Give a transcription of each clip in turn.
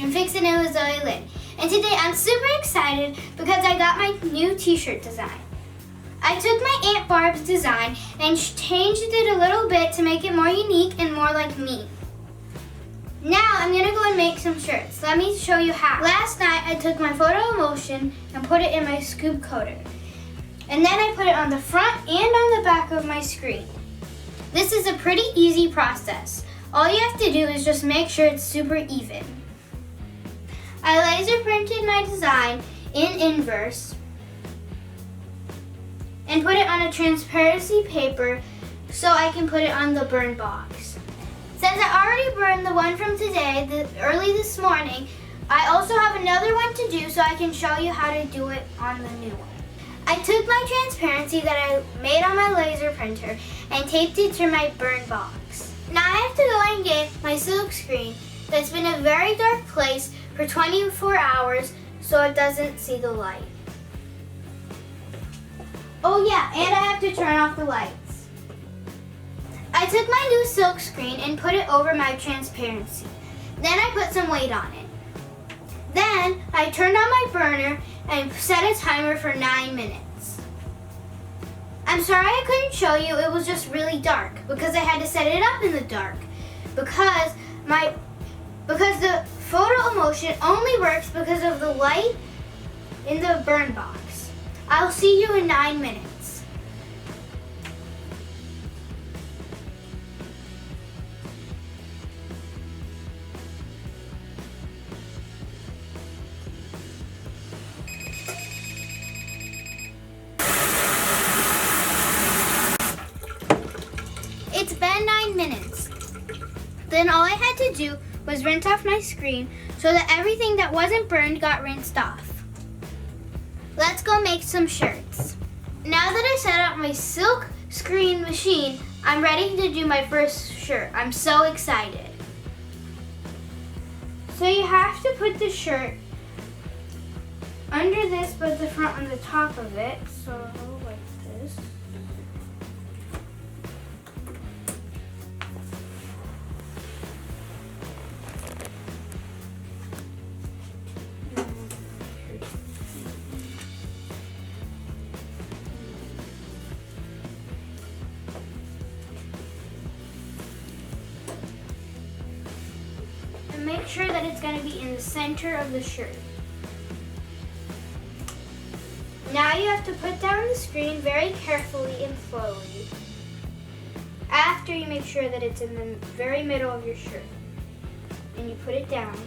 from Fixin with Zoe Lyn. And today I'm super excited because I got my new t-shirt design. I took my Aunt Barb's design and changed it a little bit to make it more unique and more like me. Now I'm going to go and make some shirts. Let me show you how. Last night I took my photo emulsion and put it in my scoop coater. And then I put it on the front and on the back of my screen. This is a pretty easy process. All you have to do is just make sure it's super even. I laser printed my design in inverse and put it on a transparency paper so I can put it on the burn box. Since I already burned the one from today, early this morning, I also have another one to do so I can show you how to do it on the new one. I took my transparency that I made on my laser printer and taped it to my burn box. Now I have to go and get my silk screen that's been in a very dark place for 24 hours so it doesn't see the light. Oh yeah, and I have to turn off the lights. I took my new silk screen and put it over my transparency. Then I put some weight on it. Then I turned on my burner and set a timer for 9 minutes. I'm sorry I couldn't show you, it was just really dark because I had to set it up in the dark because the photo emulsion only works because of the light in the burn box. I'll see you in 9 minutes. It's been 9 minutes. Then all I had to do was rinse off my screen so that everything that wasn't burned got rinsed off. Let's go make some shirts. Now that I set up my silk screen machine, I'm ready to do my first shirt. I'm so excited. So you have to put the shirt under this, but the front on the top of it, so like this. Make sure that it's going to be in the center of the shirt. Now you have to put down the screen very carefully and slowly after you make sure that it's in the very middle of your shirt. And you put it down.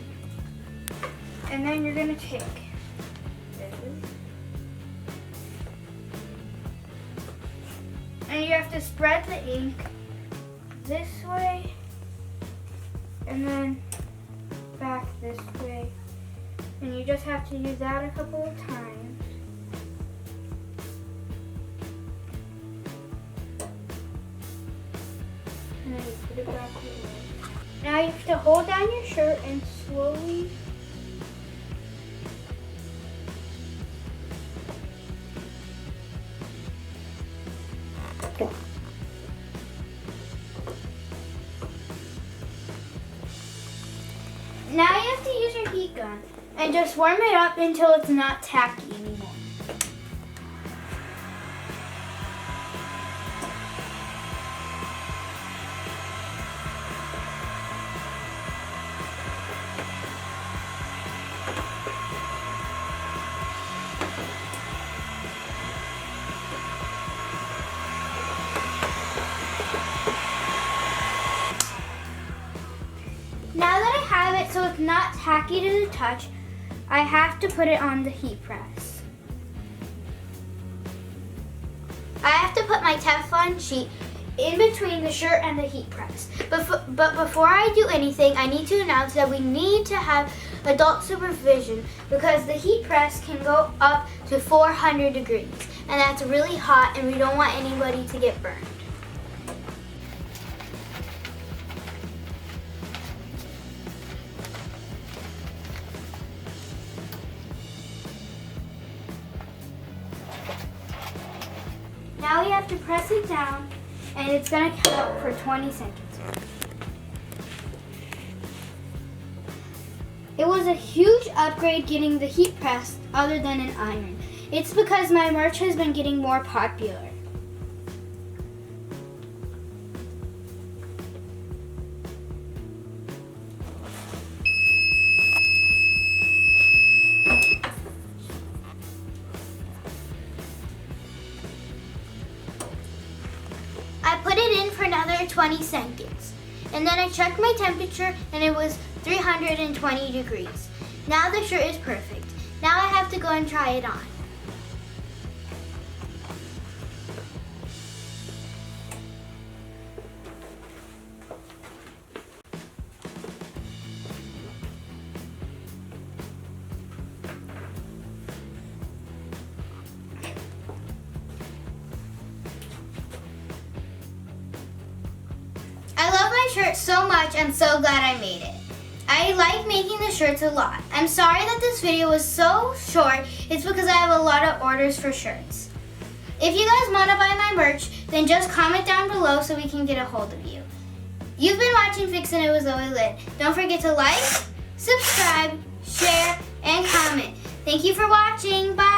And then you're going to take this. And you have to spread the ink this way and then back this way, and you just have to use that a couple of times. And then you put it back away. Now you have to hold down your shirt and slowly Now you have to use your heat gun and just warm it up until it's not tacky anymore. Now that I have it so it's not tacky to the touch, I have to put it on the heat press. I have to put my Teflon sheet in between the shirt and the heat press. But before I do anything, I need to announce that we need to have adult supervision because the heat press can go up to 400 degrees. And that's really hot and we don't want anybody to get burned. Now we have to press it down and it's going to count for 20 seconds. It was was a huge upgrade getting the heat press other than an iron. It's because my merch has been getting more popular. I put it in for another 20 seconds. And then I checked my temperature and it was 320 degrees. Now the shirt is perfect. Now I have to go and try it on. I love my shirt so much, I'm so glad I made it. I like making the shirts a lot. I'm sorry that this video was so short. It's because I have a lot of orders for shirts. If you guys want to buy my merch, then just comment down below so we can get a hold of you. You've been watching Fixin' It with Zoe Lyn. Don't forget to like, subscribe, share, and comment. Thank you for watching. Bye!